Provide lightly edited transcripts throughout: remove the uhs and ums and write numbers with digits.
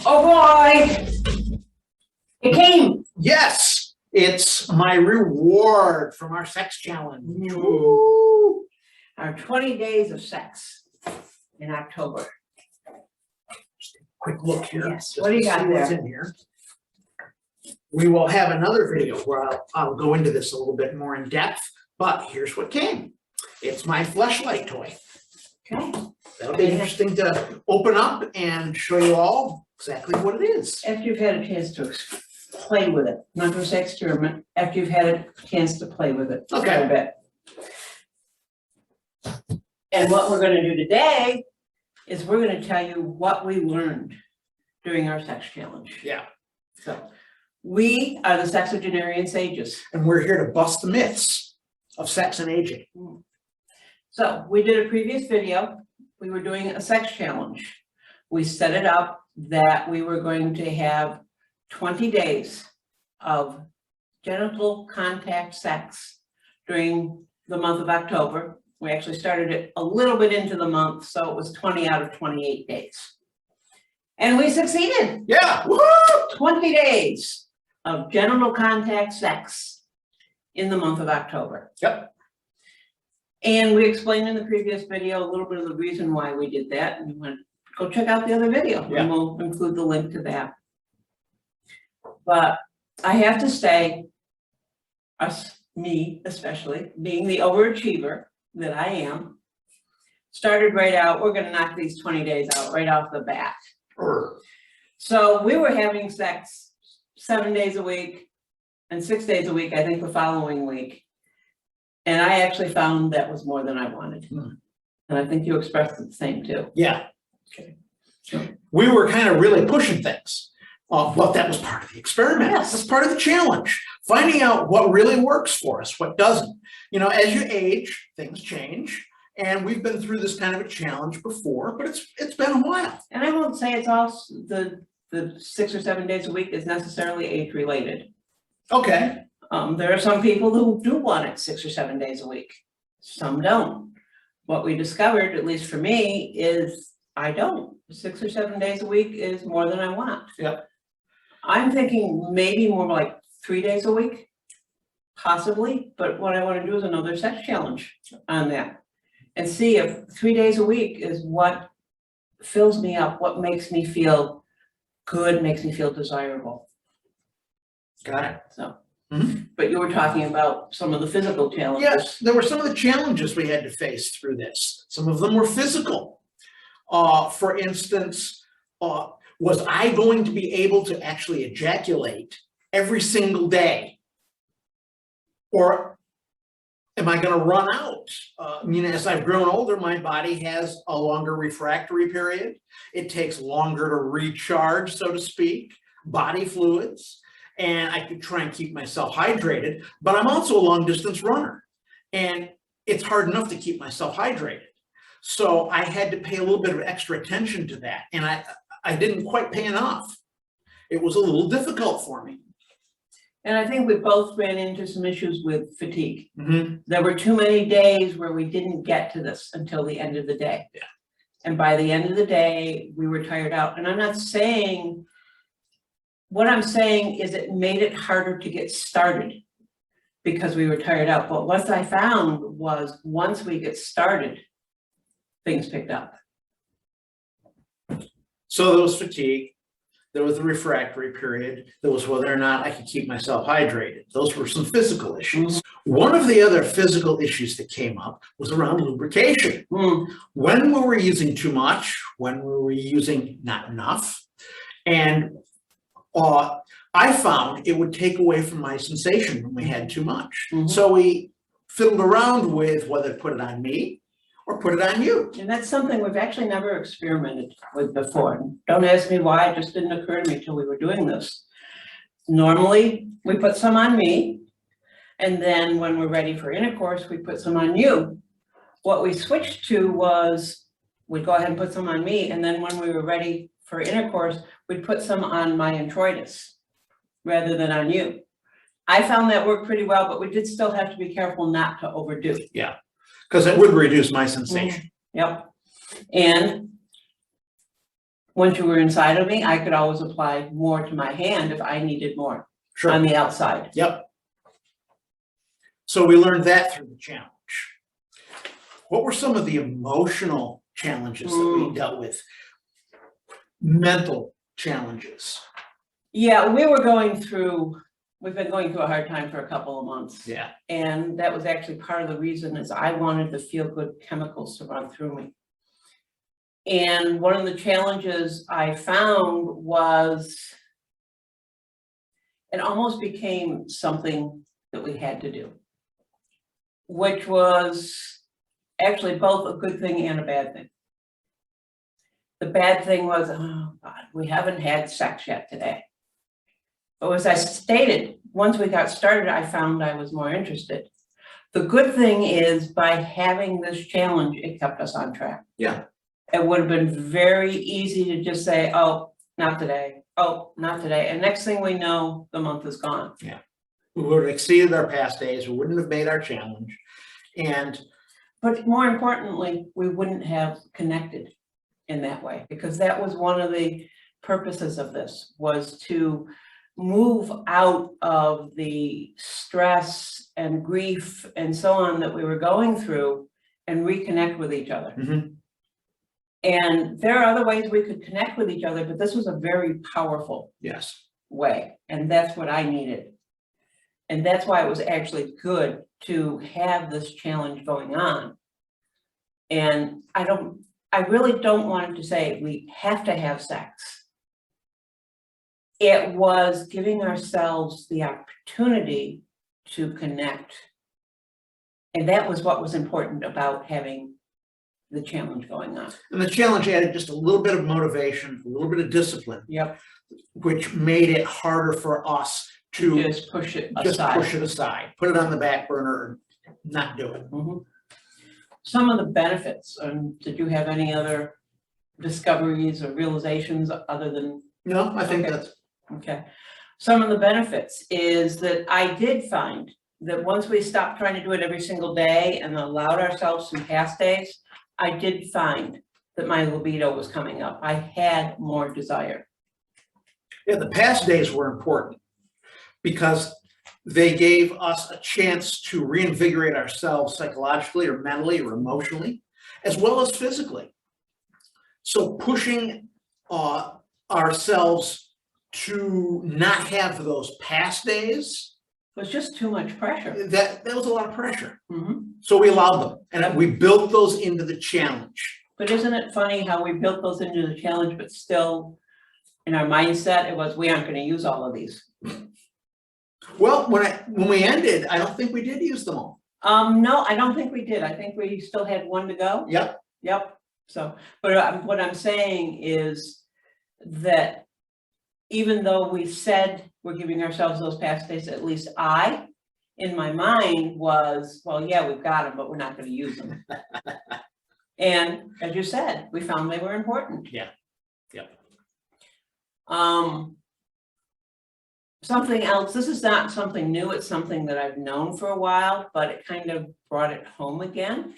Oh boy, it came. Yes, it's my reward from our sex challenge. Ooh. Our 20 days of sex in October. Quick look here. Yes, just what do you to got see what's there? in here. We will have another video where I'll go into this a little bit more in depth, but here's what came. It's my fleshlight toy. Okay. That'll be interesting to open up and show you all exactly what it is. After you've had a chance to play with it, not to say experiment, after you've had a chance to play with it. Okay. A bit. And what we're gonna do today is we're gonna tell you what we learned during our sex challenge. Yeah. So we are the sexagenarian sages. And we're here to bust the myths of sex and aging. So we did a previous video. We were doing a sex challenge. We set it up that we were going to have 20 days of genital contact sex during the month of October. We actually started it a little bit into the month, so it was 20 out of 28 days. And we succeeded. Yeah, woohoo! 20 days of genital contact sex in the month of October. Yep. And we explained in the previous video a little bit of the reason why we did that. And you want to go check out the other video, Yeah. and we'll include the link to that. But I have to say, me especially, being the overachiever that I am, started right out, we're gonna knock these 20 days out right off the bat. So we were having sex 7 days a week and 6 days a week, I think the following week. And I actually found that was more than I wanted. And I think you expressed it the same too. Yeah. Okay. We were kind of really pushing things. But that was part of the experiment. Yes. That's part of the challenge. Finding out what really works for us, what doesn't. You know, as you age, things change. And we've been through this kind of a challenge before, but it's been a while. And I won't say it's all the 6 or 7 days a week is necessarily age related. Okay. There are some people who do want it 6 or 7 days a week. Some don't. What we discovered, at least for me, is I don't. 6 or 7 days a week is more than I want. Yep. I'm thinking maybe more like 3 days a week, possibly. But what I want to do is another sex challenge on that and see if 3 days a week is what fills me up, what makes me feel good, makes me feel desirable. Got it. So. Mhm. But you were talking about some of the physical challenges. Yes, there were some of the challenges we had to face through this. Some of them were physical. For instance, was I going to be able to actually ejaculate every single day? Or am I going to run out? As I've grown older, my body has a longer refractory period. It takes longer to recharge, so to speak, body fluids. And I could try and keep myself hydrated, but I'm also a long distance runner. And it's hard enough to keep myself hydrated. So I had to pay a little bit of extra attention to that. And I didn't quite pay enough. It was a little difficult for me. And I think we both ran into some issues with fatigue. Mm-hmm. There were too many days where we didn't get to this until the end of the day. Yeah. And by the end of the day, we were tired out. And I'm not saying, what I'm saying is it made it harder to get started because we were tired out. But what I found was once we get started, things picked up. So there was fatigue, there was the refractory period, there was whether or not I could keep myself hydrated. Those were some physical issues. One of the other physical issues that came up was around lubrication. When we were using too much, when we were using not enough, and I found it would take away from my sensation when we had too much. So we fiddled around with whether to put it on me or put it on you. And that's something we've actually never experimented with before. Don't ask me why, it just didn't occur to me until we were doing this. Normally, we put some on me, and then when we're ready for intercourse, we put some on you. What we switched to was, we'd go ahead and put some on me, and then when we were ready for intercourse, we'd put some on my introitus rather than on you. I found that worked pretty well, but we did still have to be careful not to overdo. Yeah, because it would reduce my sensation. Yep. And once you were inside of me, I could always apply more to my hand if I needed more on Sure, the outside. yep. So we learned that through the challenge. What were some of the emotional challenges that we dealt with? Mental challenges. Yeah, we've been going through a hard time for a couple of months. Yeah. And that was actually part of the reason is I wanted the feel-good chemicals to run through me. And one of the challenges I found was it almost became something that we had to do, which was actually both a good thing and a bad thing. The bad thing was, oh God, we haven't had sex yet today. But as I stated, once we got started, I found I was more interested. The good thing is by having this challenge, it kept us on track. Yeah. It would have been very easy to just say, oh, not today. Oh, not today. And next thing we know, the month is gone. Yeah. We would have exceeded our past days. We wouldn't have made our challenge. But more importantly, we wouldn't have connected in that way, because that was one of the purposes of this, was to move out of the stress and grief and so on that we were going through and reconnect with each other. Mhm. And there are other ways we could connect with each other, but this was a very powerful Yes. way, and that's what I needed. And that's why it was actually good to have this challenge going on. And I really don't want it to say we have to have sex. It was giving ourselves the opportunity to connect. And that was what was important about having the challenge going on. And the challenge added just a little bit of motivation, a little bit of discipline, Yep. which made it harder for us to Just push it just aside. push it aside, put it on the back burner, not do it. Mhm. Some of the benefits, did you have any other discoveries or realizations other than, No, I think Okay. that's, okay. Some of the benefits is that I did find that once we stopped trying to do it every single day and allowed ourselves some past days, I did find that my libido was coming up. I had more desire. yeah, the past days were important because they gave us a chance to reinvigorate ourselves psychologically or mentally or emotionally, as well as physically. So pushing ourselves to not have those past days, It was just too much pressure. that was a lot of pressure. Mhm. So we allowed them, and we built those into the challenge. But isn't it funny how we built those into the challenge, but still in our mindset, it was, we aren't going to use all of these. Well, when we ended, I don't think we did use them all. No, I don't think we did. I think we still had one to go. Yep. Yep. So, but what I'm saying is that even though we said we're giving ourselves those past days, at least I, in my mind was, well, yeah, we've got them, but we're not going to use them. And as you said, we found they were important. Yeah. Yep. Something else, this is not something new, it's something that I've known for a while, but it kind of brought it home again,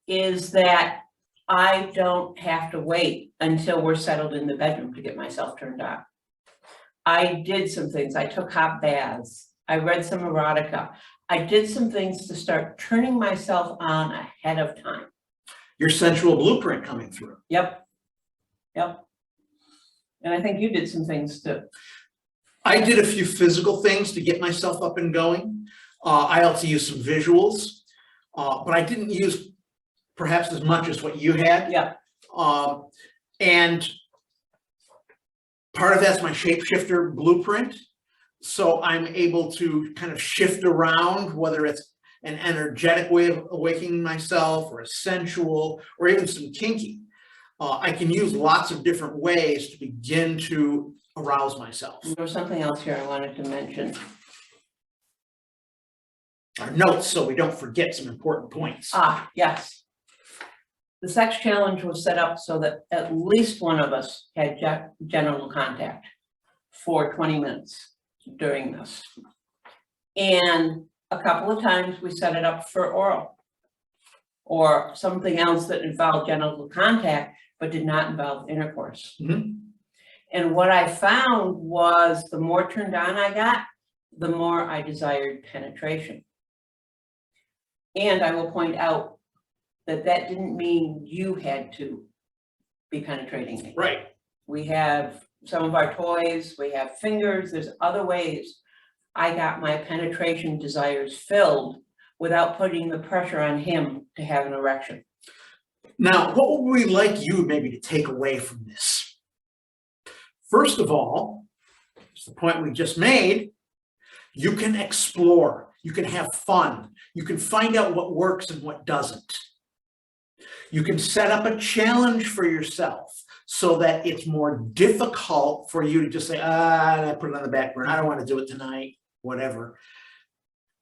is that I don't have to wait until we're settled in the bedroom to get myself turned on. I did some things. I took hot baths. I read some erotica. I did some things to start turning myself on ahead of time. Your sensual blueprint coming through. Yep. Yep. And I think you did some things too. I did a few physical things to get myself up and going. I also used some visuals, but I didn't use perhaps as much as what you had. Yeah. And part of that's my shapeshifter blueprint. So I'm able to kind of shift around, whether it's an energetic way of awakening myself or a sensual or even some kinky. I can use lots of different ways to begin to arouse myself. There was something else here I wanted to mention. Our notes, so we don't forget some important points. Ah, yes. The sex challenge was set up so that at least one of us had genital contact for 20 minutes during this. And a couple of times we set it up for oral or something else that involved genital contact, but did not involve intercourse. Mhm. And what I found was the more turned on I got, the more I desired penetration. And I will point out that that didn't mean you had to be penetrating me. Right. We have some of our toys, we have fingers, there's other ways I got my penetration desires filled without putting the pressure on him to have an erection. Now, what would we like you maybe to take away from this? First of all, it's the point we just made, you can explore, you can have fun, you can find out what works and what doesn't. You can set up a challenge for yourself so that it's more difficult for you to just say, I put it on the back burner, I don't want to do it tonight, whatever.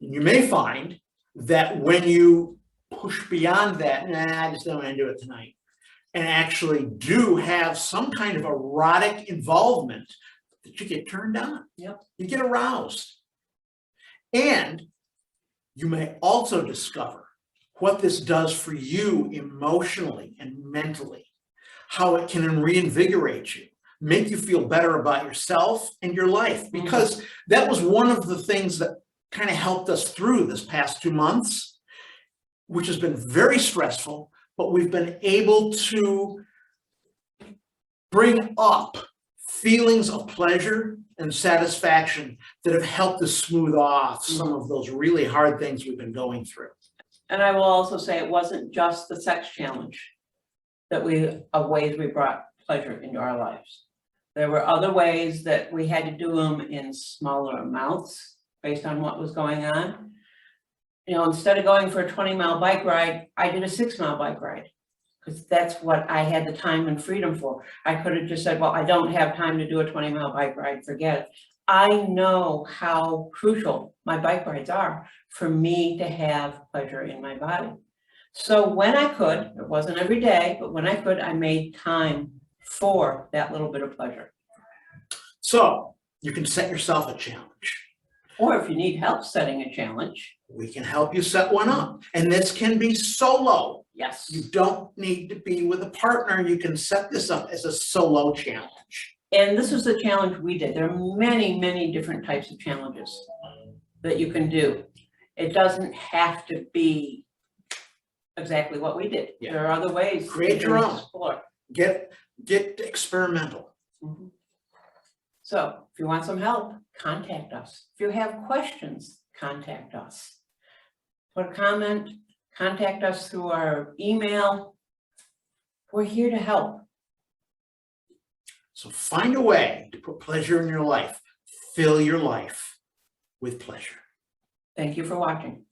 You may find that when you push beyond that, I just don't want to do it tonight, and actually do have some kind of erotic involvement, that you get turned on. Yep. You get aroused. And you may also discover what this does for you emotionally and mentally, how it can reinvigorate you, make you feel better about yourself and your life. Because that was one of the things that kind of helped us through this past 2 months, which has been very stressful, but we've been able to bring up feelings of pleasure and satisfaction that have helped us smooth off some of those really hard things we've been going through. And I will also say it wasn't just the sex challenge of ways we brought pleasure into our lives. There were other ways that we had to do them in smaller amounts based on what was going on. You know, instead of going for a 20-mile bike ride, I did a 6-mile bike ride, because that's what I had the time and freedom for. I could have just said, well, I don't have time to do a 20-mile bike ride, forget it. I know how crucial my bike rides are for me to have pleasure in my body. So when I could, it wasn't every day, but when I could, I made time for that little bit of pleasure. So you can set yourself a challenge. Or if you need help setting a challenge. We can help you set one up. And this can be solo. Yes. You don't need to be with a partner. You can set this up as a solo challenge. And this is the challenge we did. There are many, many different types of challenges that you can do. It doesn't have to be exactly what we did. Yeah. There are other ways. Create your own. Explore. Get experimental. Mm-hmm. So if you want some help, contact us. If you have questions, contact us. Put a comment, contact us through our email. We're here to help. So find a way to put pleasure in your life. Fill your life with pleasure. Thank you for watching.